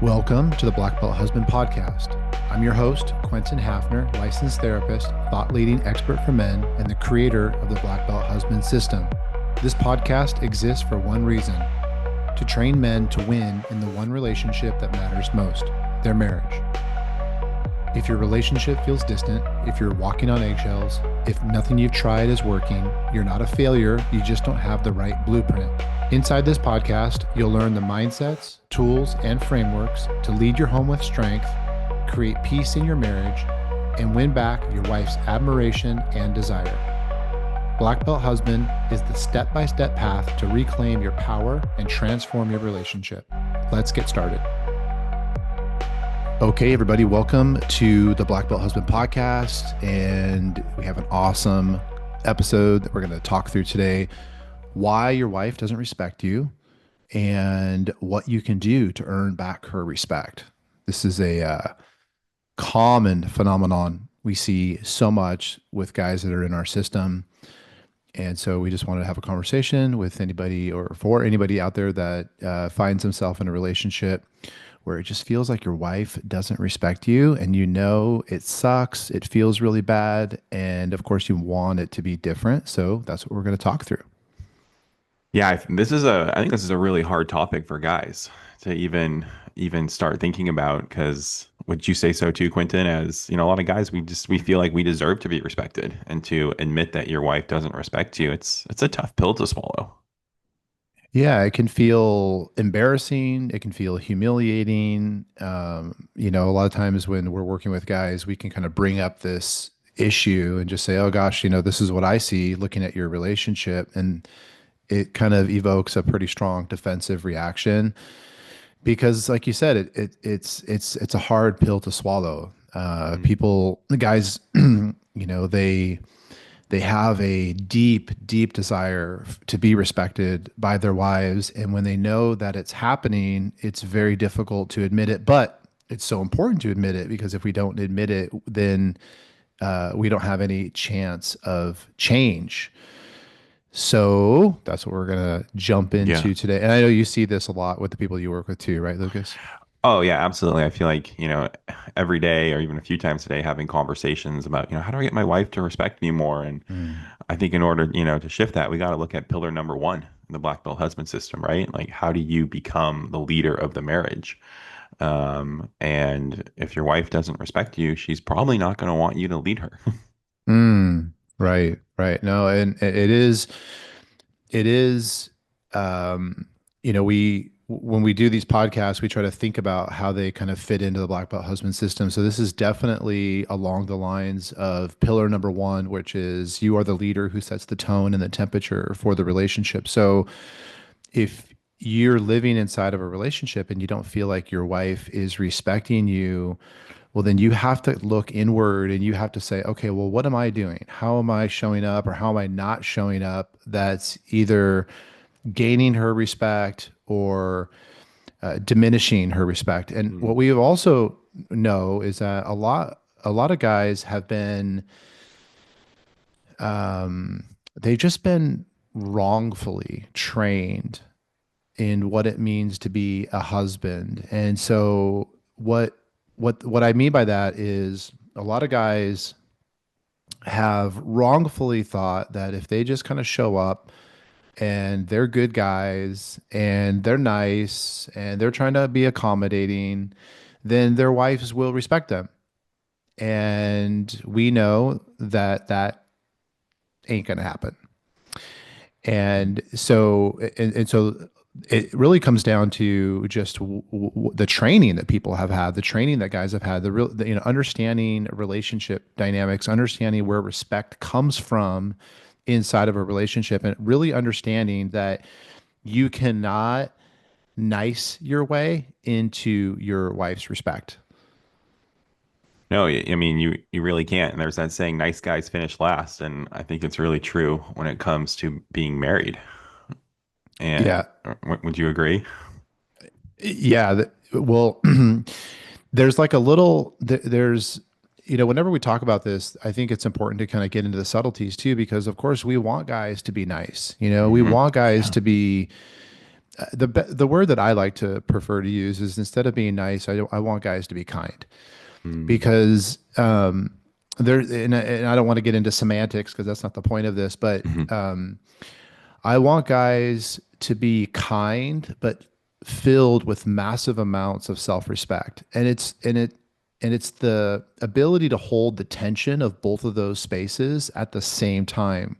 Welcome to the Black Belt Husband Podcast. I'm your host, Quentin Hafner, licensed therapist, thought leading expert for men, and the creator of the Black Belt Husband System. This podcast exists for one reason: to train men to win in the one relationship that matters most, their marriage. If your relationship feels distant, if you're walking on eggshells, if nothing you've tried is working, you're not a failure, you just don't have the right blueprint. Inside this podcast, you'll learn the mindsets, tools, and frameworks to lead your home with strength, create peace in your marriage, and win back your wife's admiration and desire. Black Belt Husband is the step-by-step path to reclaim your power and transform your relationship. Let's get started. Okay, everybody, welcome to the Black Belt Husband Podcast, and we have an awesome episode that we're going to talk through today: why your wife doesn't respect you and what you can do to earn back her respect. This is a common phenomenon we see so much with guys that are in our system. And so we just wanted to have a conversation with anybody, or for anybody out there that finds himself in a relationship where it just feels like your wife doesn't respect you, and you know it sucks, it feels really bad, and of course you want it to be different. So that's what we're going to talk through. Yeah, I think this is a really hard topic for guys to even start thinking about, because would you say so too, Quentin? As you know, a lot of guys, we feel like we deserve to be respected, and to admit that your wife doesn't respect you, it's a tough pill to swallow. Yeah, it can feel embarrassing. It can feel humiliating. A lot of times when we're working with guys, we can kind of bring up this issue and just say, oh gosh, this is what I see looking at your relationship. And it kind of evokes a pretty strong defensive reaction because, like you said, it's a hard pill to swallow. Mm. The guys, they have a deep, deep desire to be respected by their wives. And when they know that it's happening, it's very difficult to admit it. But it's so important to admit it, because if we don't admit it, then we don't have any chance of change. So that's what we're going to jump Yeah. into today. And I know you see this a lot with the people you work with too, right, Lucas? Oh yeah, absolutely. I feel like, every day or even a few times a day having conversations about, how do I get my wife to respect me more? And Mm. I think in order, to shift that, we got to look at pillar number one in the black belt husband system, right? Like, how do you become the leader of the marriage? And if your wife doesn't respect you, she's probably not going to want you to lead her. Right, right. No, and it is, um, when we do these podcasts, we try to think about how they kind of fit into the black belt husband system. So this is definitely along the lines of pillar number one, which is you are the leader who sets the tone and the temperature for the relationship. So if you're living inside of a relationship and you don't feel like your wife is respecting you, well, then you have to look inward and you have to say, okay, well, what am I doing? How am I showing up, or how am I not showing up that's either gaining her respect or diminishing her respect? And what Mm. we also know is that a lot of guys have been they've just been wrongfully trained in what it means to be a husband. And so what I mean by that is a lot of guys have wrongfully thought that if they just kind of show up and they're good guys and they're nice and they're trying to be accommodating, then their wives will respect them. And we know that that ain't going to happen. And so it really comes down to just the training that people have had, the training that guys have had, understanding relationship dynamics, understanding where respect comes from inside of a relationship, and really understanding that you cannot nice your way into your wife's respect. No, I mean, you really can't. And there's that saying, nice guys finish last. And I think it's really true when it comes to being married. And Yeah. would you agree? Yeah. Well, there's like a little, there's, whenever we talk about this, I think it's important to kind of get into the subtleties too, because of course we want guys to be nice. We Hmm. want guys Yeah. to be The word that I like to prefer to use is, instead of being nice, I want guys to be kind, Mm, because there and I don't want to get into semantics because that's not the point of this, but mhm, I want guys to be kind, but filled with massive amounts of self-respect. And it's the ability to hold the tension of both of those spaces at the same time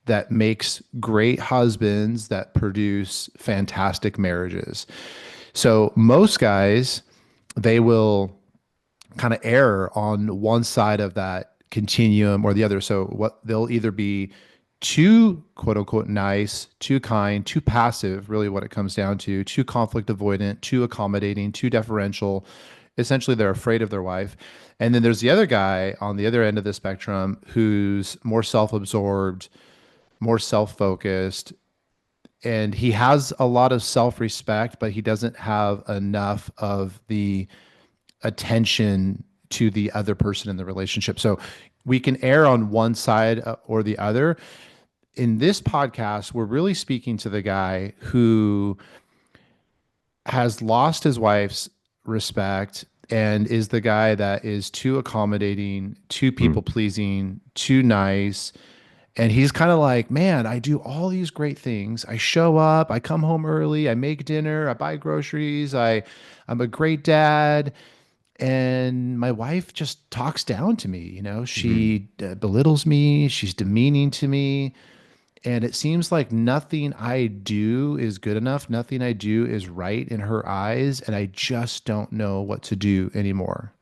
that makes great husbands that produce fantastic marriages. So most guys, they will kind of err on one side of that continuum or the other. So what they'll either be too quote unquote nice, too kind, too passive, really what it comes down to, too conflict avoidant, too accommodating, too deferential. Essentially, they're afraid of their wife. And then there's the other guy on the other end of the spectrum who's more self-absorbed, more self-focused, and he has a lot of self-respect, but he doesn't have enough of the attention to the other person in the relationship. So we can err on one side or the other. In this podcast, we're really speaking to the guy who has lost his wife's respect and is the guy that is too accommodating, too mm. people pleasing, too nice. And he's kind of like, man, I do all these great things. I show up, I come home early, I make dinner, I buy groceries, I'm a great dad, and my wife just talks down to me. Mhm. She belittles me, she's demeaning to me, and it seems like nothing I do is good enough, nothing I do is right in her eyes, and I just don't know what to do anymore.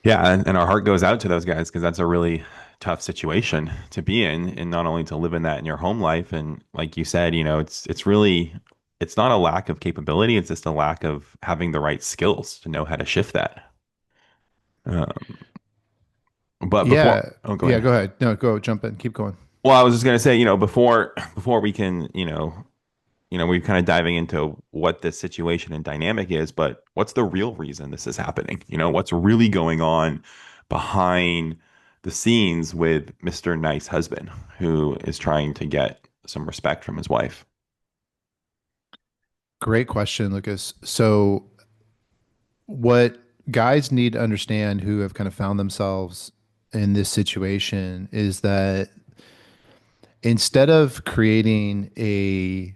Yeah, and our heart goes out to those guys because that's a really tough situation to be in, and not only to live in that in your home life. And like you said, it's really it's not a lack of capability, it's just a lack of having the right skills to know how to shift that. Um, but before, Yeah. oh, go Yeah, ahead. go ahead. No, go jump in. Keep going. Well, I was just gonna say, before we can, we're kind of diving into what this situation and dynamic is, but what's the real reason this is happening? What's really going on behind the scenes with Mr. Nice Husband, who is trying to get some respect from his wife? Great question, Lucas. So, what guys need to understand who have kind of found themselves in this situation is that instead of creating a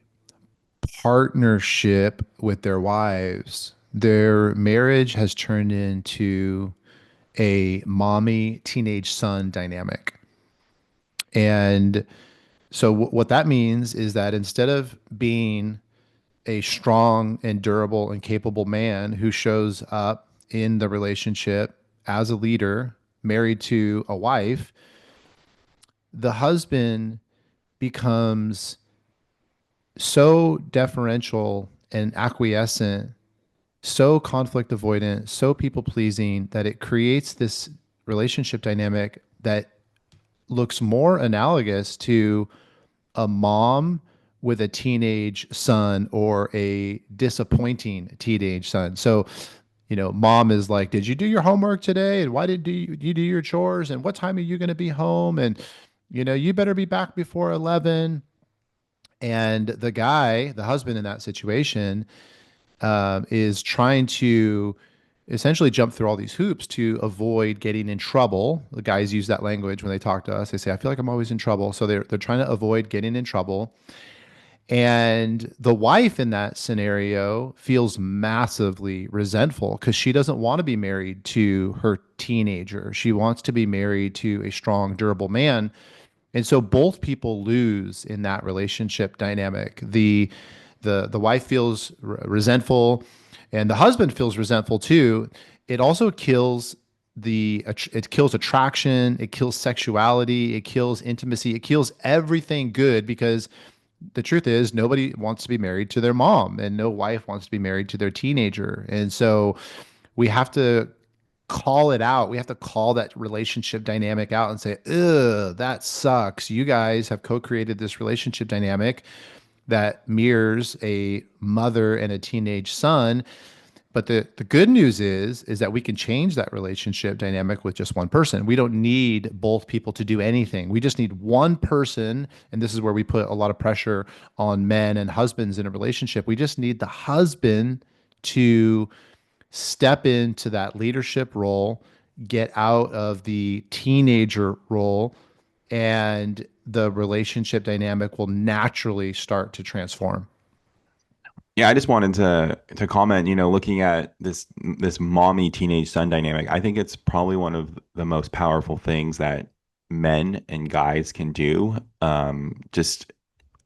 partnership with their wives, their marriage has turned into a mommy teenage son dynamic. And so, what that means is that instead of being a strong and durable and capable man who shows up in the relationship as a leader, married to a wife, the husband becomes so deferential and acquiescent, so conflict avoidant, so people pleasing that it creates this relationship dynamic that looks more analogous to a mom with a teenage son or a disappointing teenage son. So, mom is like, "Did you do your homework today? And why did you do your chores? And what time are you going to be home? And you better be back before 11." And the guy, the husband in that situation, is trying to essentially jump through all these hoops to avoid getting in trouble. The guys use that language when they talk to us. They say, "I feel like I'm always in trouble." So they're trying to avoid getting in trouble. And the wife in that scenario feels massively resentful because she doesn't want to be married to her teenager. She wants to be married to a strong, durable man. And so both people lose in that relationship dynamic. The wife feels resentful, and the husband feels resentful too. It also kills it kills attraction, it kills sexuality, it kills intimacy, it kills everything good, because the truth is nobody wants to be married to their mom, and no wife wants to be married to their teenager. And so we have to call it out. We have to call that relationship dynamic out and say, ugh, that sucks. You guys have co-created this relationship dynamic that mirrors a mother and a teenage son. But the good news is that we can change that relationship dynamic with just one person. We don't need both people to do anything. We just need one person, and this is where we put a lot of pressure on men and husbands in a relationship. We just need the husband to step into that leadership role, get out of the teenager role, and the relationship dynamic will naturally start to transform. Yeah, I just wanted to comment, looking at this mommy teenage son dynamic, I think it's probably one of the most powerful things that men and guys can do, just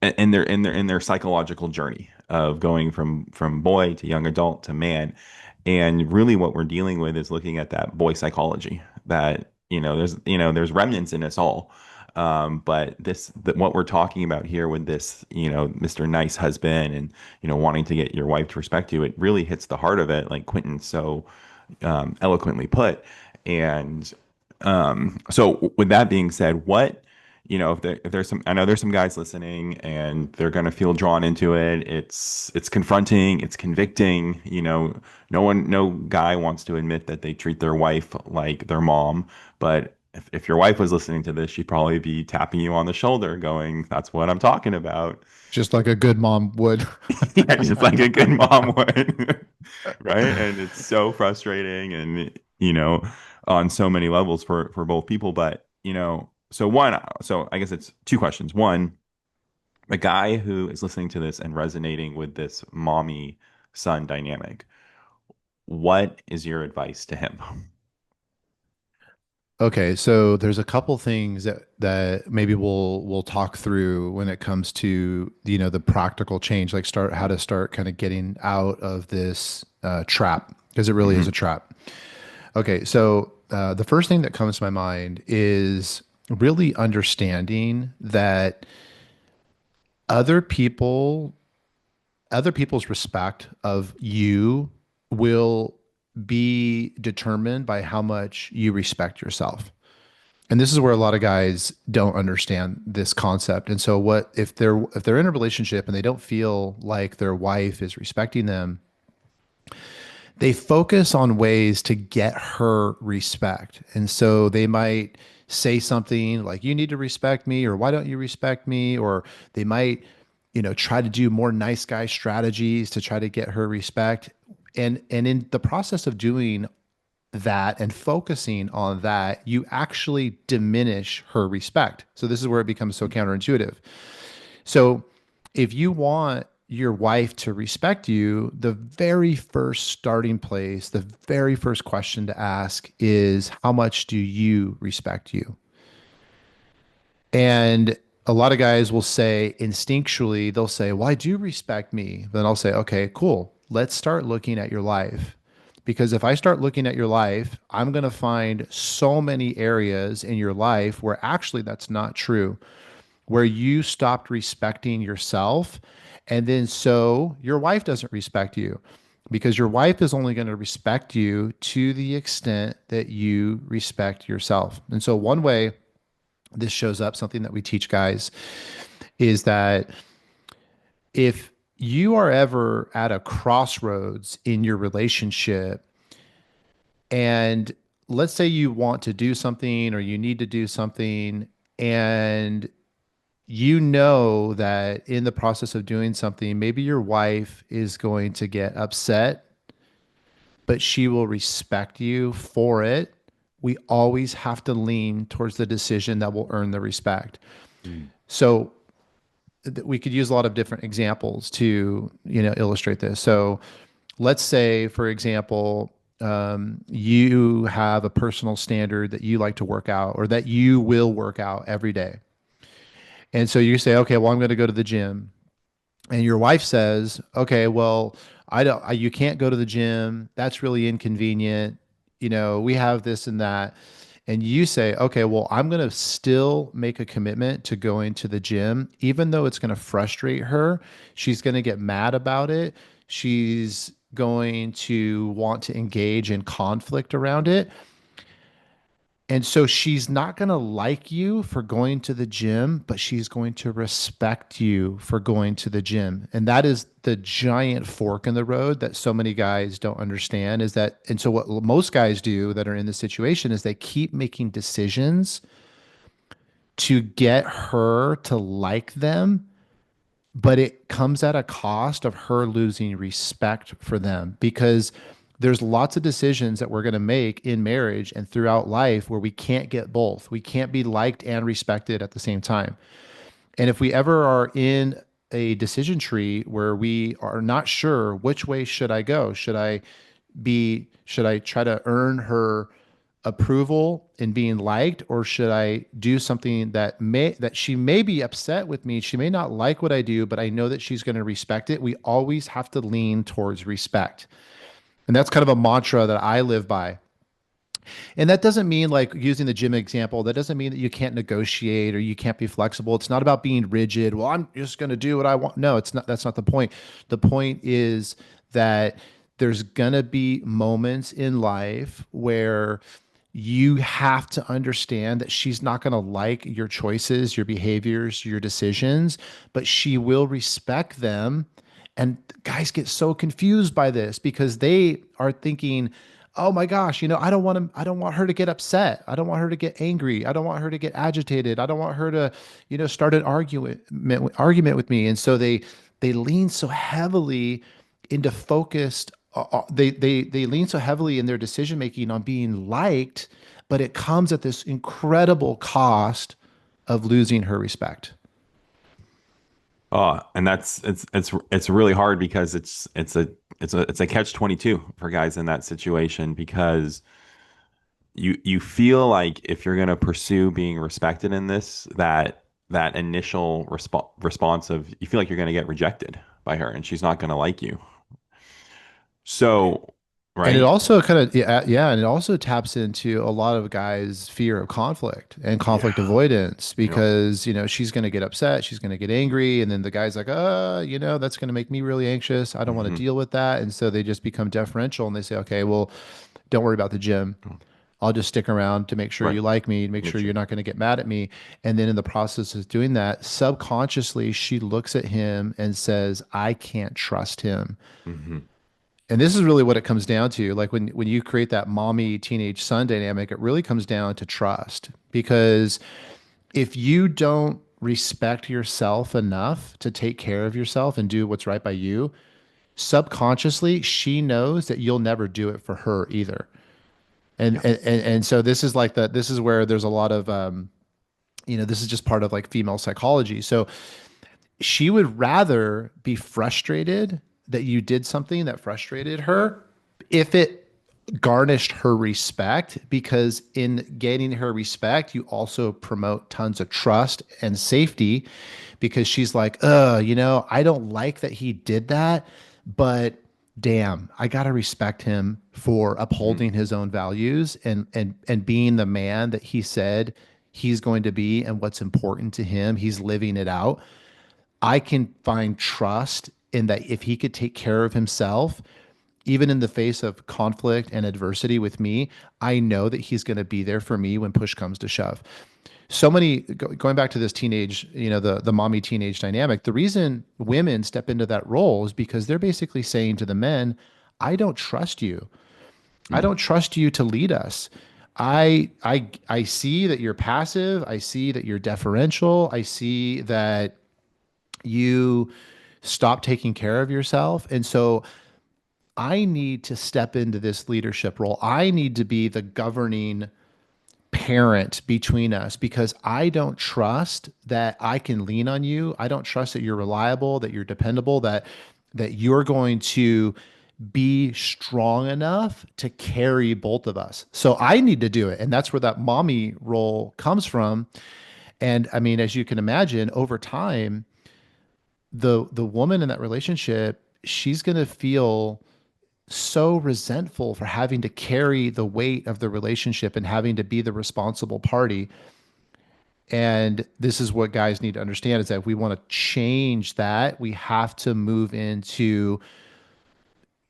in their psychological journey of going from boy to young adult to man. And really what we're dealing with is looking at that boy psychology that, there's remnants in us all. But what we're talking about here with this, Mr. Nice Husband and, wanting to get your wife to respect you, it really hits the heart of it, like Quentin so eloquently put. And so with that being said, if there's some, I know there's some guys listening and they're going to feel drawn into it. It's confronting, it's convicting. No guy wants to admit that they treat their wife like their mom. But if your wife was listening to this, she'd probably be tapping you on the shoulder, going, "That's what I'm talking about." Just like a good mom would. Yeah, just like a good mom would, right? And it's so frustrating, and on so many levels for both people. But so I guess it's two questions. One, the guy who is listening to this and resonating with this mommy son dynamic, what is your advice to him? Okay, so there's a couple things that maybe we'll talk through when it comes to the practical change, like start how to start kind of getting out of this trap because it really is a Hmm. trap. Okay, so the first thing that comes to my mind is really understanding that other people, other people's respect of you will be determined by how much you respect yourself. And this is where a lot of guys don't understand this concept. And so what if they're in a relationship and they don't feel like their wife is respecting them, they focus on ways to get her respect. And so they might say something like, you need to respect me, or why don't you respect me? Or they might, try to do more nice guy strategies to try to get her respect. And in the process of doing that and focusing on that, you actually diminish her respect. So this is where it becomes so counterintuitive. So if you want your wife to respect you, the very first starting place, the very first question to ask is, how much do you respect you? And a lot of guys will say instinctually, they'll say, well, I do respect me. Then I'll say, okay, cool. Let's start looking at your life. Because if I start looking at your life, I'm going to find so many areas in your life where actually that's not true, where you stopped respecting yourself. And then so your wife doesn't respect you because your wife is only going to respect you to the extent that you respect yourself. And so, one way this shows up, something that we teach guys, is that if you are ever at a crossroads in your relationship and let's say you want to do something or you need to do something and you know that in the process of doing something, maybe your wife is going to get upset, but she will respect you for it. We always have to lean towards the decision that will earn the respect. Mm. So we could use a lot of different examples to, illustrate this. So let's say, for example, you have a personal standard that you like to work out or that you will work out every day. And so you say, okay, well, I'm going to go to the gym. And your wife says, okay, well, you can't go to the gym. That's really inconvenient. We have this and that. And you say, okay, well, I'm going to still make a commitment to going to the gym, even though it's going to frustrate her. She's going to get mad about it. She's going to want to engage in conflict around it. And so she's not going to like you for going to the gym, but she's going to respect you for going to the gym. And that is the giant fork in the road that so many guys don't understand is that, and so what most guys do that are in this situation is they keep making decisions to get her to like them, but it comes at a cost of her losing respect for them because there's lots of decisions that we're going to make in marriage and throughout life where we can't get both. We can't be liked and respected at the same time. And if we ever are in a decision tree where we are not sure which way should I go, should I try to earn her approval and being liked, or should I do something that she may be upset with me, she may not like what I do, but I know that she's going to respect it. We always have to lean towards respect, and that's kind of a mantra that I live by. And that doesn't mean, like using the gym example, that doesn't mean that you can't negotiate or you can't be flexible. It's not about being rigid. Well, I'm just going to do what I want. No, it's not. That's not the point. The point is that there's going to be moments in life where you have to understand that she's not going to like your choices, your behaviors, your decisions, but she will respect them. And guys get so confused by this because they are thinking, oh my gosh, I don't want her to get upset. I don't want her to get angry. I don't want her to get agitated. I don't want her to, start an argument with me. And so they lean so heavily into focused they lean so heavily in their decision making on being liked, but it comes at this incredible cost of losing her respect. Oh, and it's really hard because it's a catch 22 for guys in that situation because you feel like if you're going to pursue being respected in this, that initial response of you feel like you're going to get rejected by her and she's not going to like you. So, And it right? also kind of, yeah, and it also taps into a lot of guys' fear of conflict and conflict Yeah. avoidance Yep. because, she's going to get upset, she's going to get angry, and then the guy's like, that's going to make me really anxious. I don't want to Hmm. deal with that. And so they just become deferential and they say, okay, well, don't worry about the gym. I'll just stick around to make sure Right. you like me, to make Make sure sure. you're not going to get mad at me. And then in the process of doing that, subconsciously, she looks at him and says, I can't trust him. Hmm. And this is really what it comes down to. Like when you create that mommy teenage son dynamic, it really comes down to trust. Because if you don't respect yourself enough to take care of yourself and do what's right by you, subconsciously, she knows that you'll never do it for her either. And Yeah. and so this is like this is where there's a lot of this is just part of like female psychology. So she would rather be frustrated that you did something that frustrated her if it garnished her respect, because in gaining her respect, you also promote tons of trust and safety because she's like, I don't like that he did that, but damn, I got to respect him for Hmm. upholding his own values and being the man that he said he's going to be and what's important to him. He's living it out. I can find trust in that if he could take care of himself, even in the face of conflict and adversity with me, I know that he's going to be there for me when push comes to shove. So many going back to this teenage, the mommy teenage dynamic, the reason women step into that role is because they're basically saying to the men, I don't trust you. I Mm. don't trust you to lead us. I see that you're passive. I see that you're deferential. I see that you stop taking care of yourself. And so I need to step into this leadership role. I need to be the governing parent between us because I don't trust that I can lean on you. I don't trust that you're reliable, that you're dependable, that you're going to be strong enough to carry both of us. So I need to do it. And that's where that mommy role comes from. And I mean, as you can imagine, over time, the woman in that relationship, she's going to feel so resentful for having to carry the weight of the relationship and having to be the responsible party. And this is what guys need to understand is that if we want to change that, we have to move into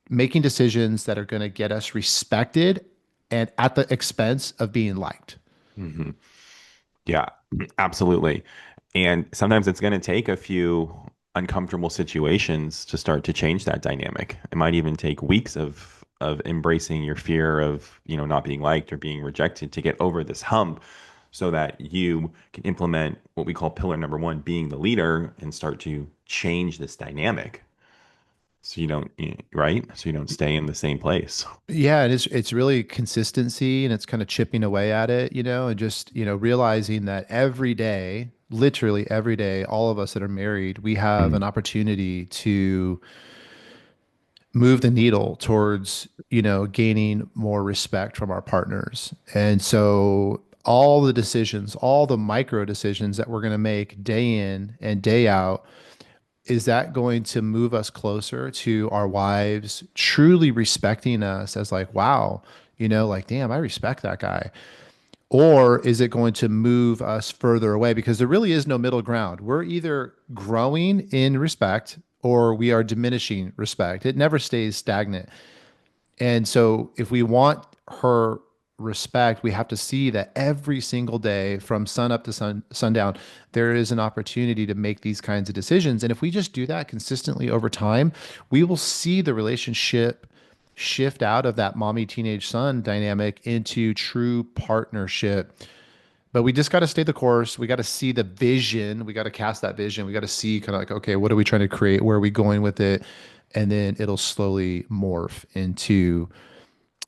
making decisions that are going to get us respected and at the expense of being liked. Hmm. Yeah, absolutely. And sometimes it's going to take a few uncomfortable situations to start to change that dynamic. It might even take weeks of embracing your fear of, not being liked or being rejected to get over this hump so that you can implement what we call pillar number one, being the leader, and start to change this dynamic. So you don't, right? So you don't stay in the same place. Yeah, and it's really consistency and it's kind of chipping away at it, and just, realizing that every day, literally every day, all of us that are married, we have Mhm. an opportunity to move the needle towards, gaining more respect from our partners. And so all the decisions, all the micro decisions that we're going to make day in and day out, is that going to move us closer to our wives truly respecting us as like, wow, like, damn, I respect that guy? Or is it going to move us further away? Because there really is no middle ground. We're either growing in respect or we are diminishing respect. It never stays stagnant. And so if we want her respect, we have to see that every single day from sun up to sundown, there is an opportunity to make these kinds of decisions. And if we just do that consistently over time, we will see the relationship shift out of that mommy teenage son dynamic into true partnership. But we just got to stay the course. We got to see the vision. We got to cast that vision. We got to see kind of like, okay, what are we trying to create? Where are we going with it? And then it'll slowly morph into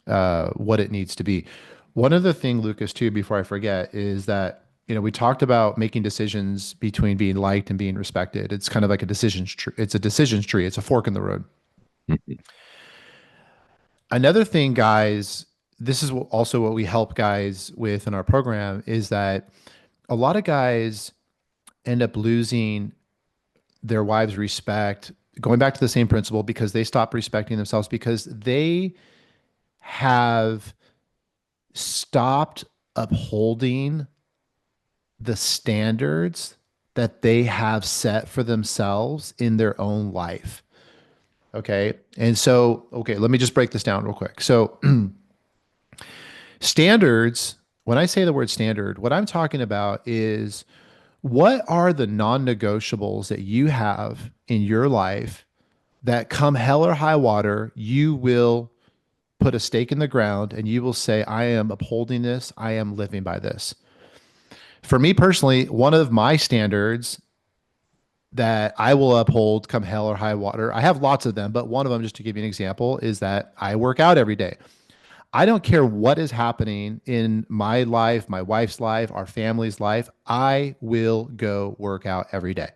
what it needs to be. One other thing, Lucas, too, before I forget, is that we talked about making decisions between being liked and being respected. It's kind of like a decisions tree. It's a decisions tree. It's a fork in the road. Another thing, guys, this is also what we help guys with in our program is that a lot of guys end up losing their wives' respect, going back to the same principle because they stop respecting themselves because they have stopped upholding the standards that they have set for themselves in their own life. Okay. And so, okay, let me just break this down real quick. So, standards, when I say the word standard, what I'm talking about is what are the non negotiables that you have in your life that come hell or high water, you will put a stake in the ground and you will say, I am upholding this, I am living by this. For me personally, one of my standards that I will uphold come hell or high water, I have lots of them, but one of them, just to give you an example, is that I work out every day. I don't care what is happening in my life, my wife's life, our family's life. I will go work out every day.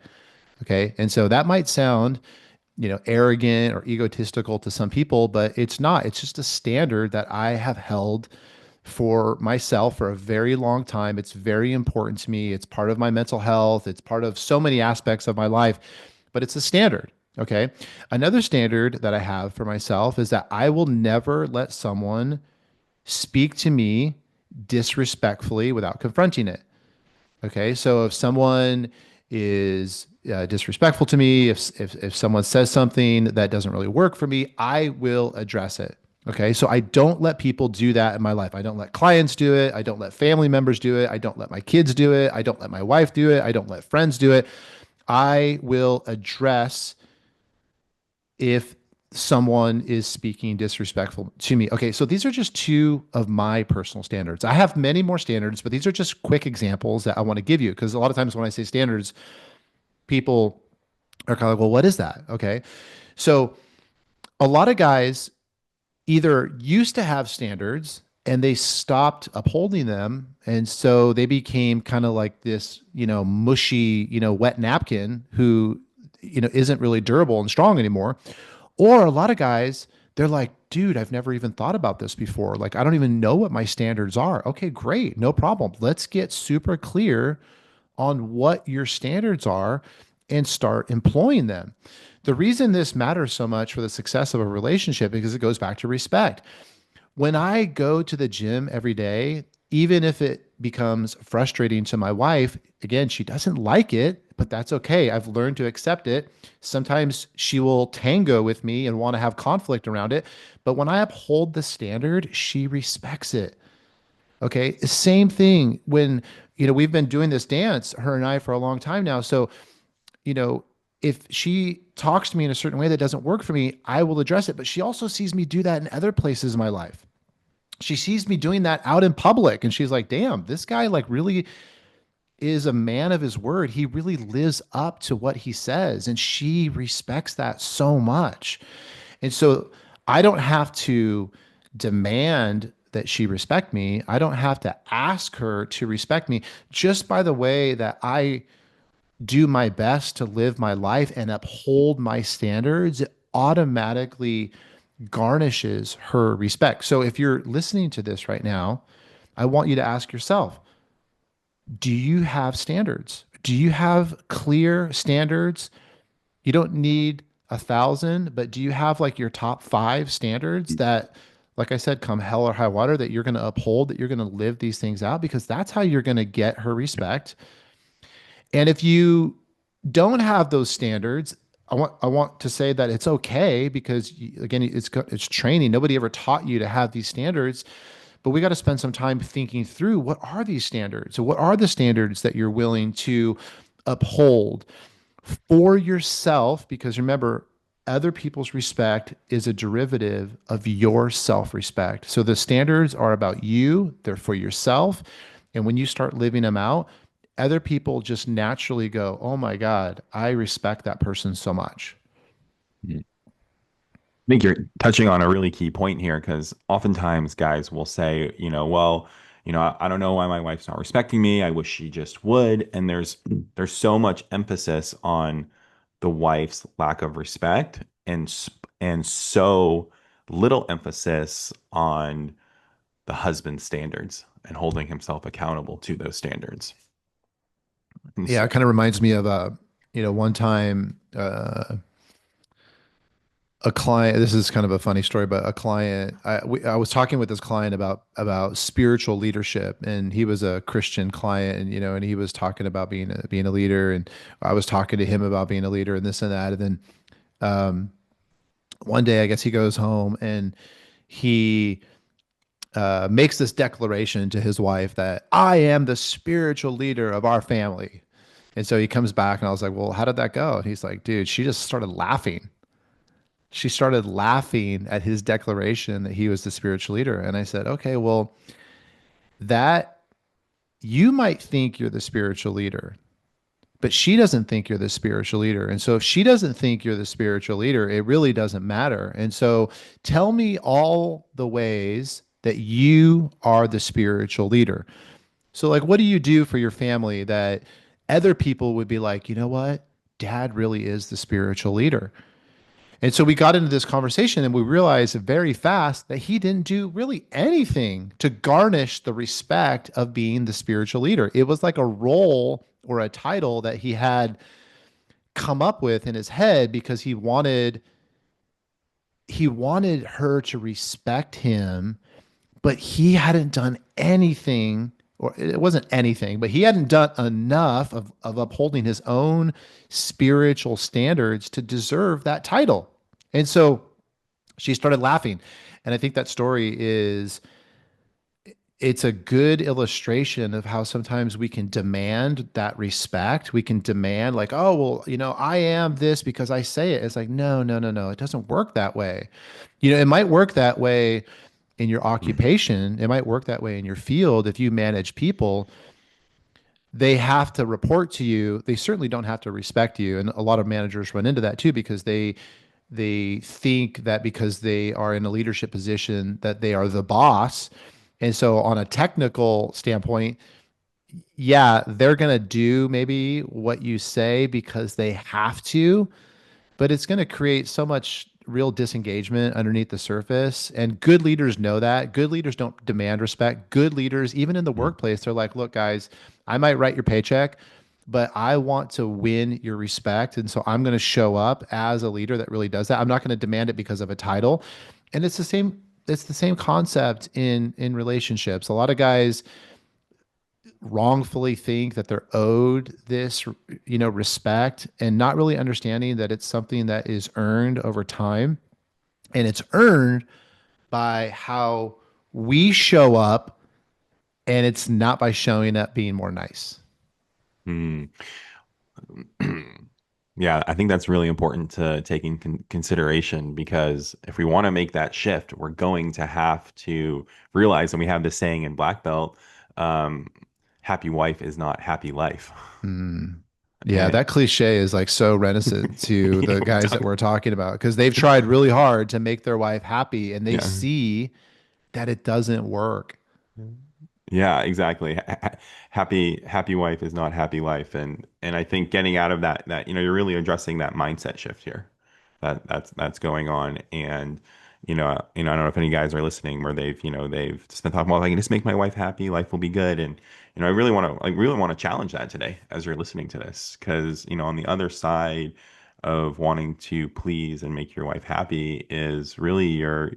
Okay. And so that might sound, arrogant or egotistical to some people, but it's not. It's just a standard that I have held for myself for a very long time. It's very important to me. It's part of my mental health. It's part of so many aspects of my life, but it's a standard. Okay. Another standard that I have for myself is that I will never let someone speak to me disrespectfully without confronting it. Okay, so if someone is disrespectful to me, if someone says something that doesn't really work for me, I will address it. Okay, so I don't let people do that in my life. I don't let clients do it. I don't let family members do it. I don't let my kids do it. I don't let my wife do it. I don't let friends do it. I will address if someone is speaking disrespectful to me. Okay, so these are just two of my personal standards. I have many more standards, but these are just quick examples that I want to give you because a lot of times when I say standards, people are kind of like, well, what is that? Okay, so a lot of guys either used to have standards and they stopped upholding them. And so they became kind of like this, mushy, wet napkin who, isn't really durable and strong anymore. Or a lot of guys, they're like, dude, I've never even thought about this before. Like, I don't even know what my standards are. Okay, great. No problem. Let's get super clear on what your standards are and start employing them. The reason this matters so much for the success of a relationship because it goes back to respect. When I go to the gym every day, even if it becomes frustrating to my wife, again, she doesn't like it, but that's okay. I've learned to accept it. Sometimes she will tango with me and want to have conflict around it. But when I uphold the standard, she respects it. Okay. Same thing when, we've been doing this dance, her and I, for a long time now. So, you know, if she talks to me in a certain way that doesn't work for me, I will address it. But she also sees me do that in other places in my life. She sees me doing that out in public and she's like, damn, this guy like really is a man of his word. He really lives up to what he says. And she respects that so much. And so I don't have to demand that she respect me. I don't have to ask her to respect me just by the way that I do my best to live my life and uphold my standards. It automatically garnishes her respect. So if you're listening to this right now, I want you to ask yourself, do you have standards? Do you have clear standards? You don't need 1,000, but do you have like your top five standards that, like I said, come hell or high water, that you're going to uphold, that you're going to live these things out? Because that's how you're going to get her respect. And if you don't have those standards, I want to say that it's okay because again, it's training. Nobody ever taught you to have these standards, but we got to spend some time thinking through what are these standards? So what are the standards that you're willing to uphold for yourself? Because remember, other people's respect is a derivative of your self-respect. So the standards are about you, they're for yourself. And when you start living them out, other people just naturally go, oh my God, I respect that person so much. I think you're touching on a really key point here because oftentimes guys will say, well, I don't know why my wife's not respecting me. I wish she just would. And there's so much emphasis on the wife's lack of respect and so little emphasis on the husband's standards and holding himself accountable to those standards. And Yeah, so, it kind of reminds me of one time a client. This is kind of a funny story, but a client. I was talking with this client about spiritual leadership, and he was a Christian client, and and he was talking about being a leader, and I was talking to him about being a leader, and this and that, and then one day, I guess he goes home and he makes this declaration to his wife that I am the spiritual leader of our family. And so he comes back and I was like, well, how did that go? And he's like, dude, she just started laughing. She started laughing at his declaration that he was the spiritual leader. And I said, okay, well, that you might think you're the spiritual leader, but she doesn't think you're the spiritual leader. And so if she doesn't think you're the spiritual leader, it really doesn't matter. And so tell me all the ways that you are the spiritual leader. So, like, what do you do for your family that other people would be like, you know what? Dad really is the spiritual leader. And so we got into this conversation and we realized very fast that he didn't do really anything to garnish the respect of being the spiritual leader. It was like a role or a title that he had come up with in his head because he wanted her to respect him, but he hadn't done anything, or it wasn't anything, but he hadn't done enough of upholding his own spiritual standards to deserve that title. And so she started laughing. And I think that story it's a good illustration of how sometimes we can demand that respect. We can demand like, oh, well, I am this because I say it. It's like, no, no, no, no. It doesn't work that way. It might work that way in your occupation. It might work that way in your field. If you manage people, they have to report to you. They certainly don't have to respect you. And a lot of managers run into that too because they think that because they are in a leadership position that they are the boss. And so on a technical standpoint, yeah, they're going to do maybe what you say because they have to, but it's going to create so much real disengagement underneath the surface. And good leaders know that. Good leaders don't demand respect. Good leaders, even in the workplace, they're like, look, guys, I might write your paycheck, but I want to win your respect. And so I'm going to show up as a leader that really does that. I'm not going to demand it because of a title. And it's the same concept in relationships. A lot of guys wrongfully think that they're owed this, respect, and not really understanding that it's something that is earned over time, and it's earned by how we show up And it's not by showing up being more nice. Hmm. Yeah, I think that's really important to take in consideration because if we want to make that shift, we're going to have to realize, and we have this saying in Black Belt, um, happy wife is not happy life. Mm. Yeah, And that cliche is like so reticent to the we're guys that talking, we're talking about because they've tried really hard to make their wife happy and they yeah. see that it doesn't work. Yeah, exactly. Happy wife is not happy life, and I think getting out of that you're really addressing that mindset shift here, that's going on, and I don't know if any guys are listening where they've just been talking about, like, I can just make my wife happy, life will be good, and I really want to challenge that today as you're listening to this, because on the other side of wanting to please and make your wife happy is really your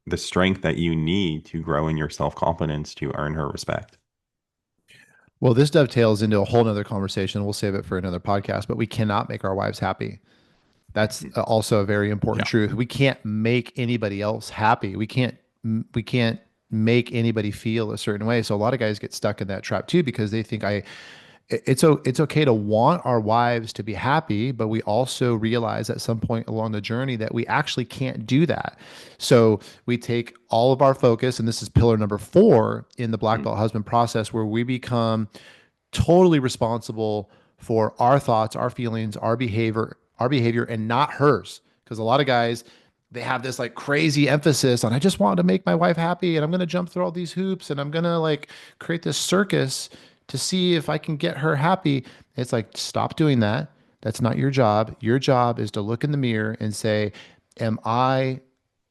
the strength that you need to grow in your self-confidence to earn her respect. Well, this dovetails into a whole nother conversation. We'll save it for another podcast, but we cannot make our wives happy. That's also a very important Yeah. truth. We can't make anybody else happy. We can't make anybody feel a certain way. So a lot of guys get stuck in that trap too because they think it's okay to want our wives to be happy, but we also realize at some point along the journey that we actually can't do that. So we take all of our focus, and this is pillar number 4 in the black Mm. belt husband process, where we become totally responsible for our thoughts, our feelings, our behavior, and not hers. Because a lot of guys, they have this like crazy emphasis on, I just want to make my wife happy and I'm going to jump through all these hoops and I'm going to like create this circus to see if I can get her happy. It's like, stop doing that. That's not your job. Your job is to look in the mirror and say, am I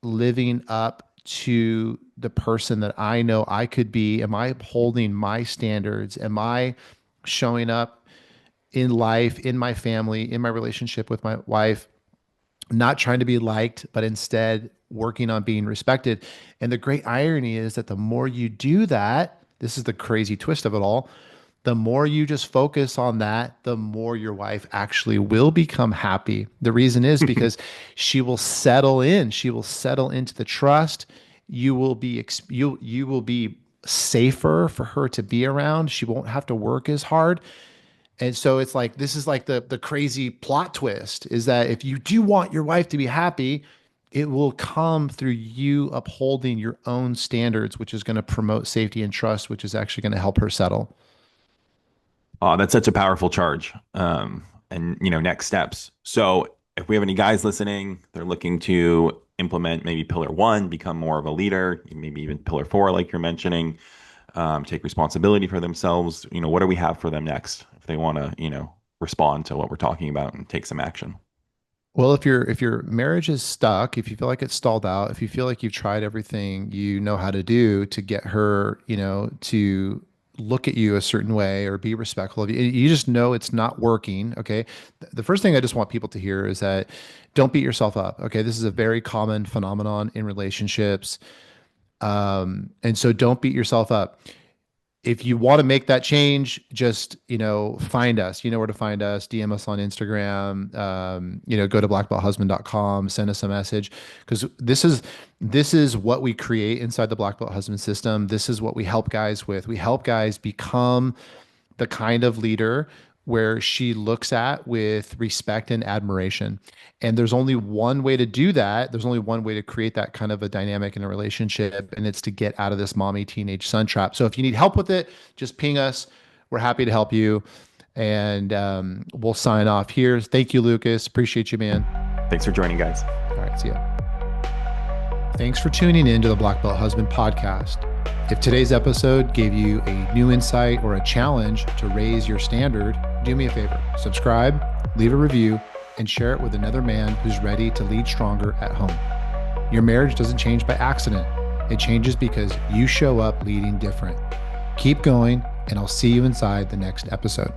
living up to the person that I know I could be? Am I upholding my standards? Am I showing up in life, in my family, in my relationship with my wife, not trying to be liked, but instead working on being respected? And the great irony is that the more you do that, this is the crazy twist of it all. The more you just focus on that, the more your wife actually will become happy. The reason is because she will settle in. She will settle into the trust. You will be safer for her to be around. She won't have to work as hard. And so it's like this is like the crazy plot twist is that if you do want your wife to be happy, it will come through you upholding your own standards, which is going to promote safety and trust, which is actually going to help her settle. Oh, that's such a powerful charge. And next steps. So if we have any guys listening, they're looking to implement maybe pillar 1, become more of a leader, maybe even pillar 4, like you're mentioning, take responsibility for themselves. What do we have for them next if they want to, respond to what we're talking about and take some action? Well, if your marriage is stuck, if you feel like it's stalled out, if you feel like you've tried everything you know how to do to get her, to look at you a certain way or be respectful of you, you just know it's not working. Okay. The first thing I just want people to hear is that don't beat yourself up. Okay. This is a very common phenomenon in relationships. And so don't beat yourself up. If you want to make that change, just, find us. You know where to find us. DM us on Instagram. Go to blackbelthusband.com, send us a message, because this is what we create inside the Black Belt Husband system. This is what we help guys with. We help guys become the kind of leader where she looks at with respect and admiration. And there's only one way to do that. There's only one way to create that kind of a dynamic in a relationship, and it's to get out of this mommy teenage son trap. So if you need help with it, just ping us. We're happy to help you. And we'll sign off here. Thank you, Lucas. Appreciate you, man. Thanks for joining, guys. All right, see ya. Thanks for tuning in to the Black Belt Husband podcast. If today's episode gave you a new insight or a challenge to raise your standard, do me a favor, subscribe, leave a review, and share it with another man who's ready to lead stronger at home. Your marriage doesn't change by accident. It changes because you show up leading different. Keep going, and I'll see you inside the next episode.